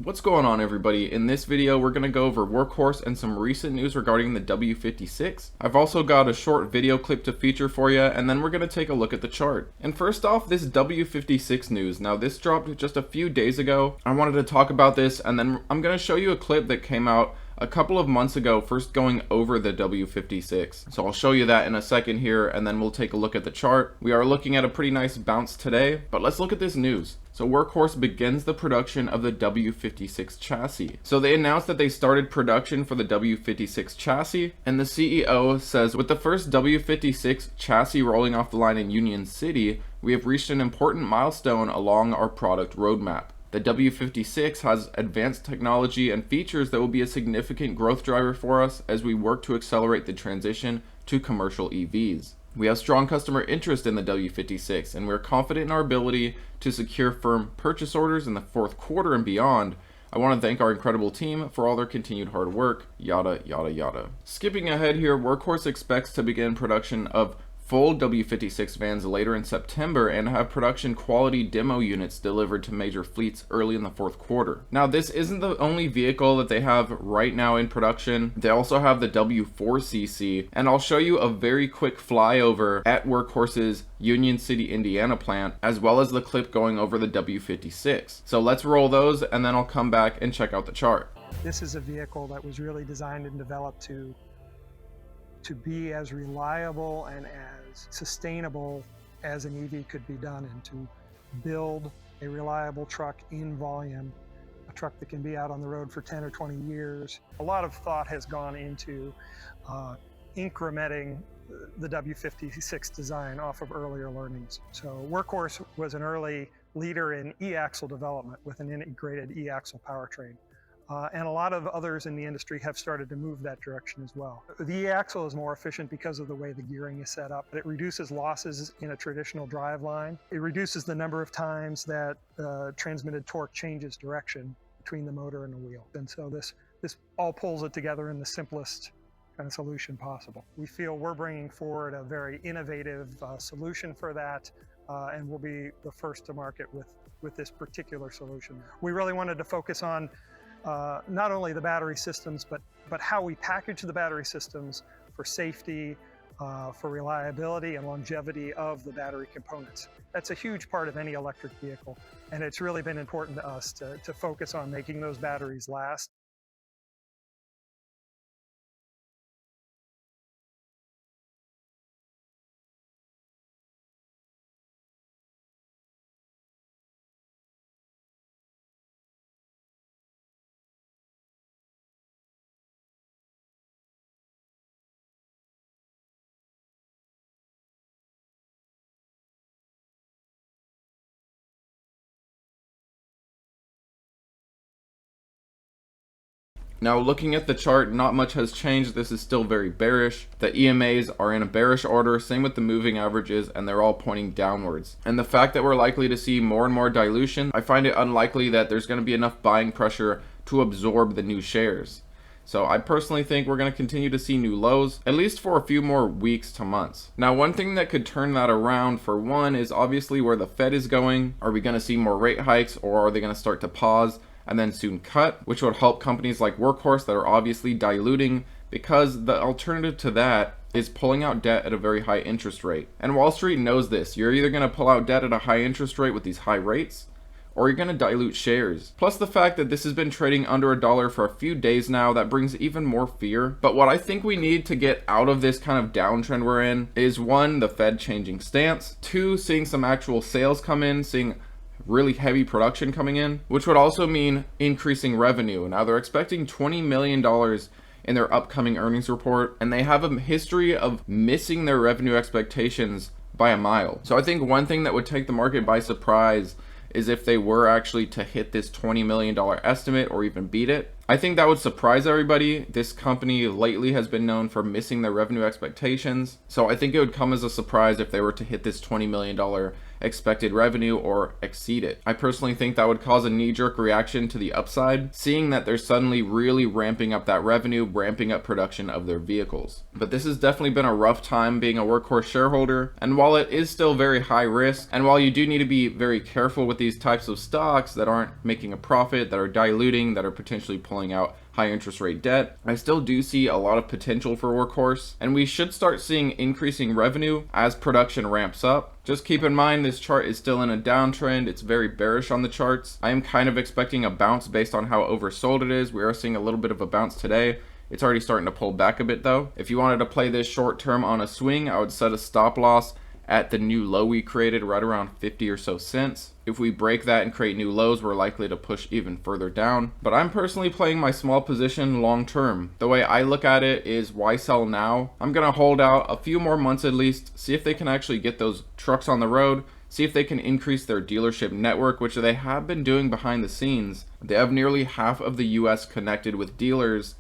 What's going on, everybody? In this video we're going to go over Workhorse and some recent news regarding the W56. I've also got a short video clip to feature for you, and then we're going to take a look at the chart. And first off, this W56 news. Now this dropped just a few days ago. I wanted to talk about this, and then I'm going to show you a clip that came out a couple of months ago, first going over the W56. So I'll show you that in a second here, and then we'll take a look at the chart. We are looking at a pretty nice bounce today, but let's look at this news. So Workhorse begins the production of the W56 chassis. So they announced that they started production for the W56 chassis, and the CEO says, with the first W56 chassis rolling off the line in Union City, we have reached an important milestone along our product roadmap. The W56 has advanced technology and features that will be a significant growth driver for us as we work to accelerate the transition to commercial EVs. We have strong customer interest in the W56, and we're confident in our ability to secure firm purchase orders in the fourth quarter and beyond. I want to thank our incredible team for all their continued hard work, yada yada yada. Skipping ahead here, Workhorse expects to begin production of full W56 vans later in September and have production quality demo units delivered to major fleets early in the fourth quarter. Now, this isn't the only vehicle that they have right now in production. They also have the W4CC, and I'll show you a very quick flyover at Workhorse's Union City, Indiana plant, as well as the clip going over the W56. So let's roll those, and then I'll come back and check out the chart. This is a vehicle that was really designed and developed to be as reliable and as sustainable as an EV could be done, and to build a reliable truck in volume, a truck that can be out on the road for 10 or 20 years. A lot of thought has gone into incrementing the W56 design off of earlier learnings. So Workhorse was an early leader in e-axle development with an integrated e-axle powertrain. And a lot of others in the industry have started to move that direction as well. The e-axle is more efficient because of the way the gearing is set up. It reduces losses in a traditional driveline. It reduces the number of times that transmitted torque changes direction between the motor and the wheel. And so this all pulls it together in the simplest kind of solution possible. We feel we're bringing forward a very innovative solution for that, and we'll be the first to market with this particular solution. We really wanted to focus on not only the battery systems, but how we package the battery systems for safety, for reliability and longevity of the battery components. That's a huge part of any electric vehicle, and it's really been important to us to focus on making those batteries last. Now, looking at the chart, not much has changed. This is still very bearish. The EMAs are in a bearish order, same with the moving averages, and they're all pointing downwards. And the fact that we're likely to see more and more dilution, I find it unlikely that there's going to be enough buying pressure to absorb the new shares. So I personally think we're going to continue to see new lows, at least for a few more weeks to months. Now, one thing that could turn that around, for one, is obviously where the Fed is going. Are we going to see more rate hikes, or are they going to start to pause and then soon cut, which would help companies like Workhorse that are obviously diluting, because the alternative to that is pulling out debt at a very high interest rate. And Wall Street knows this. You're either going to pull out debt at a high interest rate with these high rates, or you're going to dilute shares. Plus the fact that this has been trading under $1 for a few days now, that brings even more fear. But what I think we need to get out of this kind of downtrend we're in is, one, the Fed changing stance, two, seeing some actual sales come in, seeing really heavy production coming in, which would also mean increasing revenue. Now, they're expecting $20 million in their upcoming earnings report, and they have a history of missing their revenue expectations by a mile. So I think one thing that would take the market by surprise is if they were actually to hit this $20 million estimate or even beat it. I think that would surprise everybody. This company lately has been known for missing their revenue expectations, so I think it would come as a surprise if they were to hit this $20 million expected revenue or exceed it. I personally think that would cause a knee-jerk reaction to the upside, seeing that they're suddenly really ramping up that revenue, ramping up production of their vehicles. But this has definitely been a rough time being a Workhorse shareholder, and while it is still very high risk, and while you do need to be very careful with these types of stocks that aren't making a profit, that are diluting, that are potentially pulling out high interest rate debt, I still do see a lot of potential for Workhorse, and we should start seeing increasing revenue as production ramps up. Just keep in mind this chart is still in a downtrend. It's very bearish on the charts. I am kind of expecting a bounce based on how oversold it is. We are seeing a little bit of a bounce today. It's already starting to pull back a bit though. If you wanted to play this short term on a swing, I would set a stop loss at the new low we created right around 50 or so cents. If we break that and create new lows, we're likely to push even further down. But I'm personally playing my small position long term. The way I look at it is, why sell now? I'm gonna hold out a few more months at least, see if they can actually get those trucks on the road, see if they can increase their dealership network, which they have been doing behind the scenes. They have nearly half of the US connected with dealers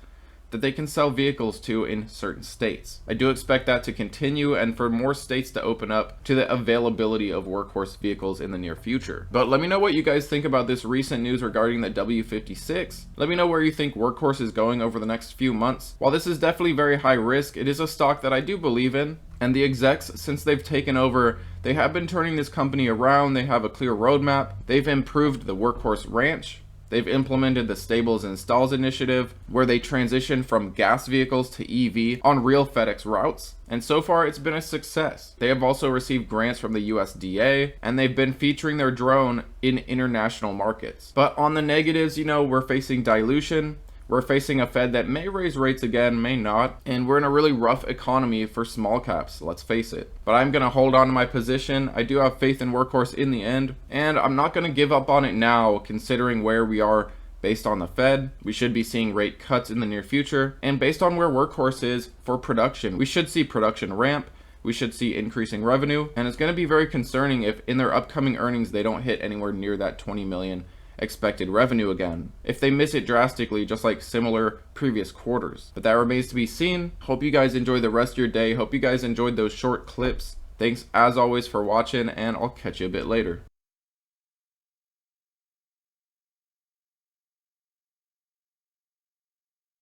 that they can sell vehicles to in certain states. I do expect that to continue and for more states to open up to the availability of Workhorse vehicles in the near future. But let me know what you guys think about this recent news regarding the W56. Let me know where you think Workhorse is going over the next few months. While this is definitely very high risk, it is a stock that I do believe in. And the execs, since they've taken over, they have been turning this company around. They have a clear roadmap. They've improved the Workhorse ranch. They've implemented the Stables and Stalls initiative, where they transition from gas vehicles to EV on real FedEx routes. And so far, it's been a success. They have also received grants from the USDA, and they've been featuring their drone in international markets. But on the negatives, we're facing dilution. We're facing a Fed that may raise rates again, may not, and we're in a really rough economy for small caps, let's face it. But I'm gonna hold on to my position. I do have faith in Workhorse in the end, and I'm not gonna give up on it now, considering where we are based on the Fed. We should be seeing rate cuts in the near future, and based on where Workhorse is for production, we should see production ramp. We should see increasing revenue, and it's going to be very concerning if in their upcoming earnings they don't hit anywhere near that 20 million expected revenue again, if they miss it drastically, just like similar previous quarters. But that remains to be seen. Hope you guys enjoy the rest of your day. Hope you guys enjoyed those short clips. Thanks as always for watching, and I'll catch you a bit later.